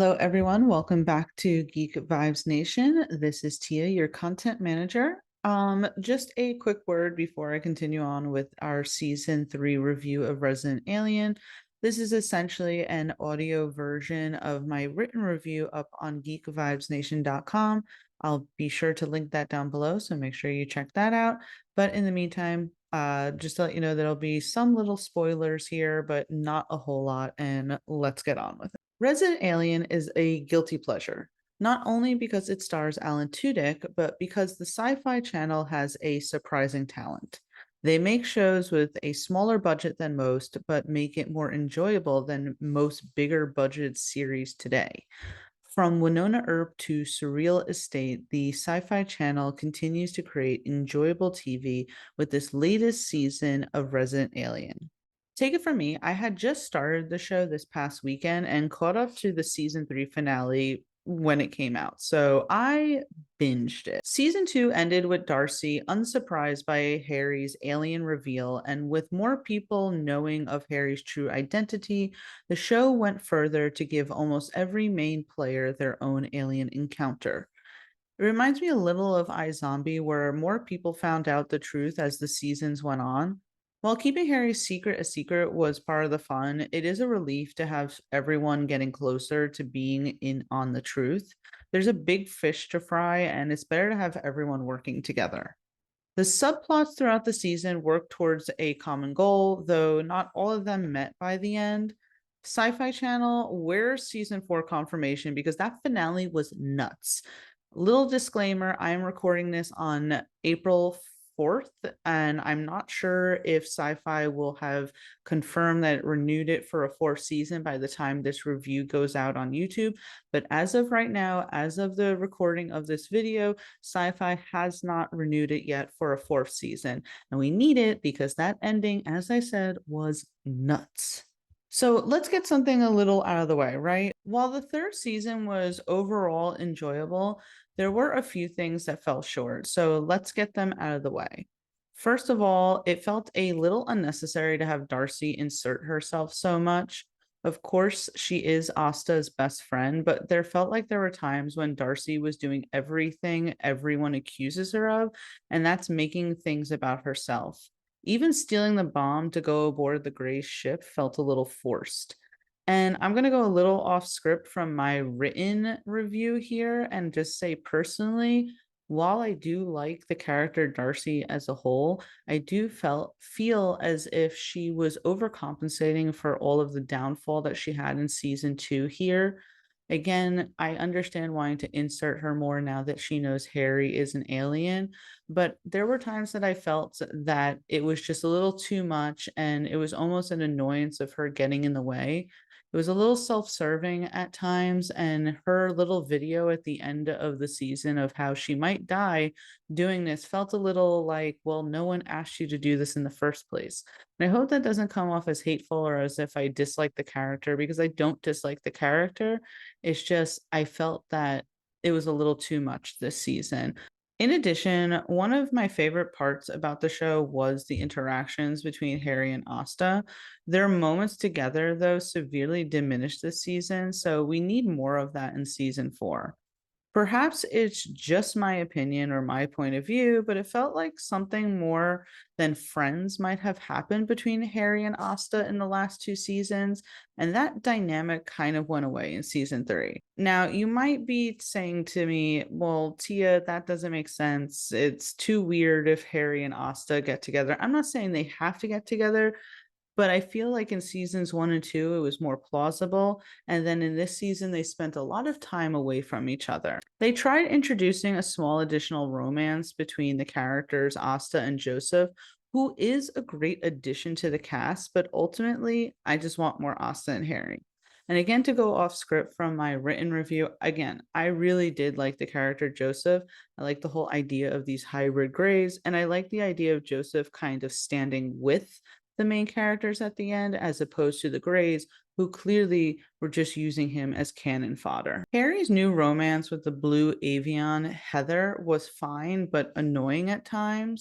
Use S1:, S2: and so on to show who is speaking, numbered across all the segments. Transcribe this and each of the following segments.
S1: Hello, everyone. Welcome back to Geek Vibes Nation. This is Tia, your content manager. Just a quick word before I continue on with our season 3 review of Resident Alien. This is essentially an audio version of my written review up on geekvibesnation.com. I'll be sure to link that down below, so make sure you check that out. But in the meantime, just to let you know, there'll be some little spoilers here, but not a whole lot, and let's get on with it. Resident Alien is a guilty pleasure, not only because it stars Alan Tudyk, but because the SYFY channel has a surprising talent. They make shows with a smaller budget than most, but make it more enjoyable than most bigger budgeted series today. From Winona Earp to Surreal Estate, the SYFY channel continues to create enjoyable TV with this latest season of Resident Alien. Take it from me, I had just started the show this past weekend and caught up to the season 3 finale when it came out. So I binged it. Season 2 ended with Darcy unsurprised by Harry's alien reveal, and with more people knowing of Harry's true identity, the show went further to give almost every main player their own alien encounter. It reminds me a little of iZombie, where more people found out the truth as the seasons went on. While keeping Harry's secret a secret was part of the fun, it is a relief to have everyone getting closer to being in on the truth. There's a big fish to fry, and it's better to have everyone working together. The subplots throughout the season work towards a common goal, though not all of them met by the end. SYFY Channel, where's season 4 confirmation? Because that finale was nuts. Little disclaimer, I am recording this on April 4th, and I'm not sure if SYFY will have confirmed that it renewed it for a 4th season by the time this review goes out on YouTube. But as of right now, as of the recording of this video, SYFY has not renewed it yet for a 4th season. And we need it because that ending, as I said, was nuts. So let's get something a little out of the way, right? While the 3rd season was overall enjoyable, there were a few things that fell short. So let's get them out of the way. First of all, it felt a little unnecessary to have Darcy insert herself so much. Of course, she is Asta's best friend, but there felt like there were times when Darcy was doing everything everyone accuses her of, and that's making things about herself. Even stealing the bomb to go aboard the Grey's ship felt a little forced. And I'm going to go a little off script from my written review here and just say personally, while I do like the character Darcy as a whole, I do feel as if she was overcompensating for all of the downfall that she had in season 2 here. Again, I understand wanting to insert her more now that she knows Harry is an alien, but there were times that I felt that it was just a little too much and it was almost an annoyance of her getting in the way. It was a little self-serving at times, and her little video at the end of the season of how she might die doing this felt a little like, well, no one asked you to do this in the first place. And I hope that doesn't come off as hateful or as if I dislike the character, because I don't dislike the character. It's just I felt that it was a little too much this season. In addition, one of my favorite parts about the show was the interactions between Harry and Asta. Their moments together, though, severely diminished this season, so we need more of that in season 4. Perhaps it's just my opinion or my point of view, but it felt like something more than friends might have happened between Harry and Asta in the last 2 seasons, and that dynamic kind of went away in season 3. Now, you might be saying to me, well, Tia, that doesn't make sense. It's too weird if Harry and Asta get together. I'm not saying they have to get together, but I feel like in seasons 1 and 2, it was more plausible. And then in this season, they spent a lot of time away from each other. They tried introducing a small additional romance between the characters Asta and Joseph, who is a great addition to the cast, but ultimately, I just want more Asta and Harry. And again, to go off script from my written review, again, I really did like the character Joseph. I like the whole idea of these hybrid grays, and I like the idea of Joseph kind of standing with the main characters at the end, as opposed to the Greys, who clearly were just using him as cannon fodder. Harry's new romance with the blue avian Heather was fine, but annoying at times.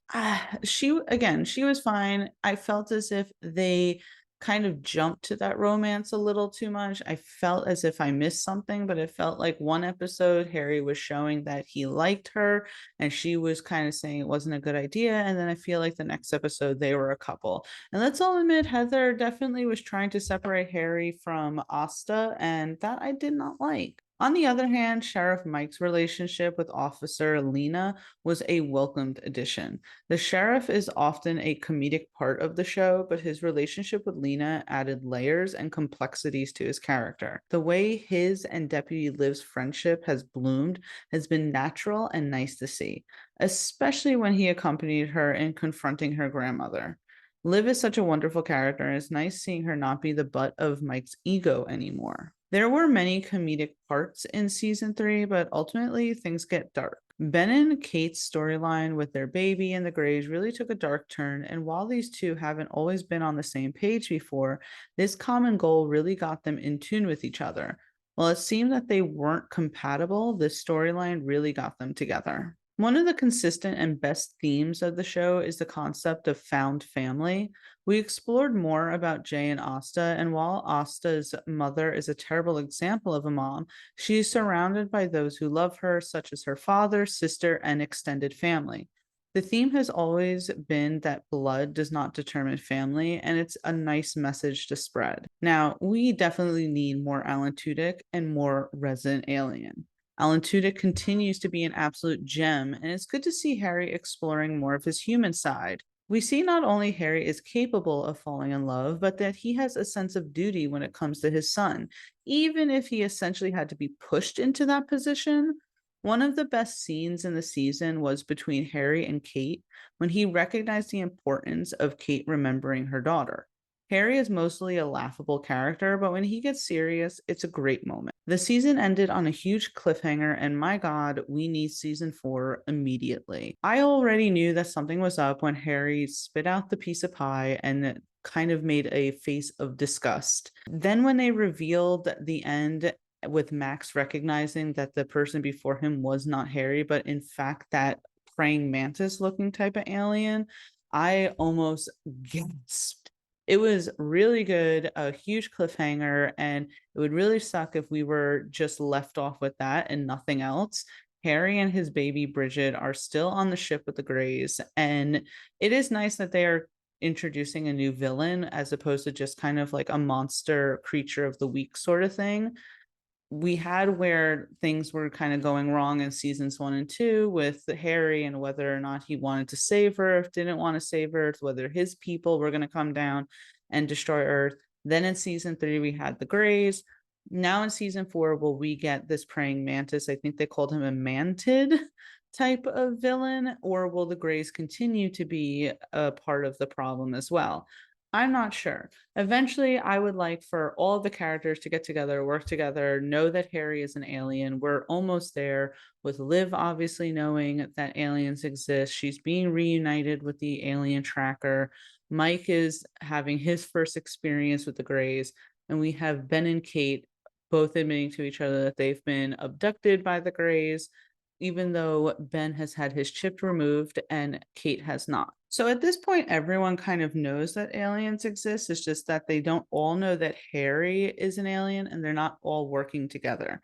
S1: She was fine. I felt as if they kind of jumped to that romance a little too much. I felt as if I missed something, but it felt like one episode Harry was showing that he liked her and she was kind of saying it wasn't a good idea. And then I feel like the next episode they were a couple. And let's all admit, Heather definitely was trying to separate Harry from Asta, and that I did not like. On the other hand, Sheriff Mike's relationship with Officer Lena was a welcomed addition. The sheriff is often a comedic part of the show, but his relationship with Lena added layers and complexities to his character. The way his and Deputy Liv's friendship has bloomed has been natural and nice to see, especially when he accompanied her in confronting her grandmother. Liv is such a wonderful character, and it's nice seeing her not be the butt of Mike's ego anymore. There were many comedic parts in season 3, but ultimately things get dark. Ben and Kate's storyline with their baby and the Greys really took a dark turn, and while these two haven't always been on the same page before, this common goal really got them in tune with each other. While it seemed that they weren't compatible, this storyline really got them together. One of the consistent and best themes of the show is the concept of found family. We explored more about Jay and Asta, and while Asta's mother is a terrible example of a mom, she is surrounded by those who love her, such as her father, sister, and extended family. The theme has always been that blood does not determine family, and it's a nice message to spread. Now, we definitely need more Alan Tudyk and more Resident Alien. Alan Tudyk continues to be an absolute gem, and it's good to see Harry exploring more of his human side. We see not only Harry is capable of falling in love, but that he has a sense of duty when it comes to his son, even if he essentially had to be pushed into that position. One of the best scenes in the season was between Harry and Kate when he recognized the importance of Kate remembering her daughter. Harry is mostly a laughable character, but when he gets serious, it's a great moment. The season ended on a huge cliffhanger, and my God, we need season 4 immediately. I already knew that something was up when Harry spit out the piece of pie and kind of made a face of disgust. Then, when they revealed the end with Max recognizing that the person before him was not Harry, but in fact that praying mantis looking type of alien, I almost gasped. It was really good, a huge cliffhanger, and it would really suck if we were just left off with that and nothing else. Harry and his baby Bridget are still on the ship with the Greys, and it is nice that they are introducing a new villain as opposed to just kind of like a monster creature of the week sort of thing. We had where things were kind of going wrong in seasons 1 and 2 with Harry and whether or not he wanted to save Earth, didn't want to save Earth, whether his people were going to come down and destroy Earth. Then in season 3, we had the Greys. Now in season 4, will we get this praying mantis? I think they called him a mantid type of villain, or will the Greys continue to be a part of the problem as well? I'm not sure. Eventually, I would like for all the characters to get together, work together, know that Harry is an alien. We're almost there with Liv obviously knowing that aliens exist. She's being reunited with the alien tracker. Mike is having his first experience with the Greys. And we have Ben and Kate both admitting to each other that they've been abducted by the Greys, even though Ben has had his chip removed and Kate has not. So at this point, everyone kind of knows that aliens exist. It's just that they don't all know that Harry is an alien and they're not all working together.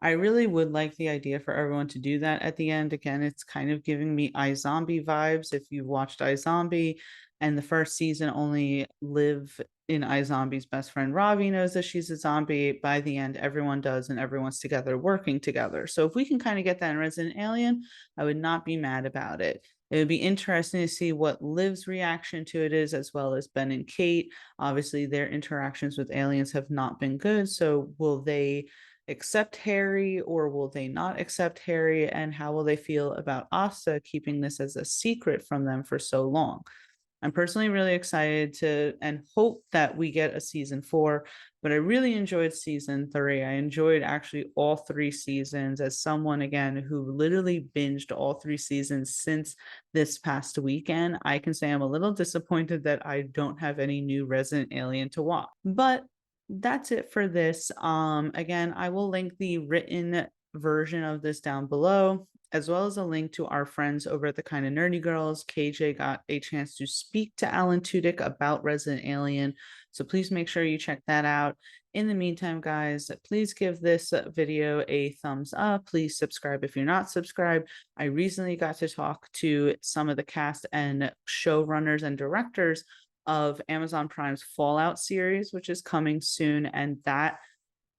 S1: I really would like the idea for everyone to do that at the end. Again, it's kind of giving me iZombie vibes. If you've watched iZombie and the first season only Liv in iZombie's best friend Ravi knows that she's a zombie. By the end, everyone does, and everyone's together working together. So if we can kind of get that in Resident Alien, I would not be mad about it. It would be interesting to see what Liv's reaction to it is, as well as Ben and Kate. Obviously, their interactions with aliens have not been good. So will they accept Harry or will they not accept Harry? And how will they feel about Asta keeping this as a secret from them for so long? I'm personally really excited to and hope that we get a season 4, but I really enjoyed season 3. I enjoyed actually all 3 seasons as someone, again, who literally binged all 3 seasons since this past weekend. I can say I'm a little disappointed that I don't have any new Resident Alien to watch, but that's it for this. Again, I will link the written version of this down below. as well as a link to our friends over at the Kind of Nerdy Girls. KJ got a chance to speak to Alan Tudyk about Resident Alien, so please make sure you check that out. In the meantime, guys, please give this video a thumbs up. Please subscribe if you're not subscribed. I recently got to talk to some of the cast and showrunners and directors of Amazon Prime's Fallout series, which is coming soon, and that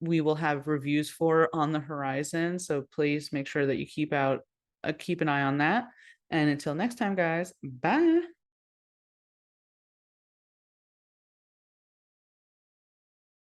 S1: we will have reviews for on the horizon. So please make sure that you keep an eye on that. And until next time, guys, bye.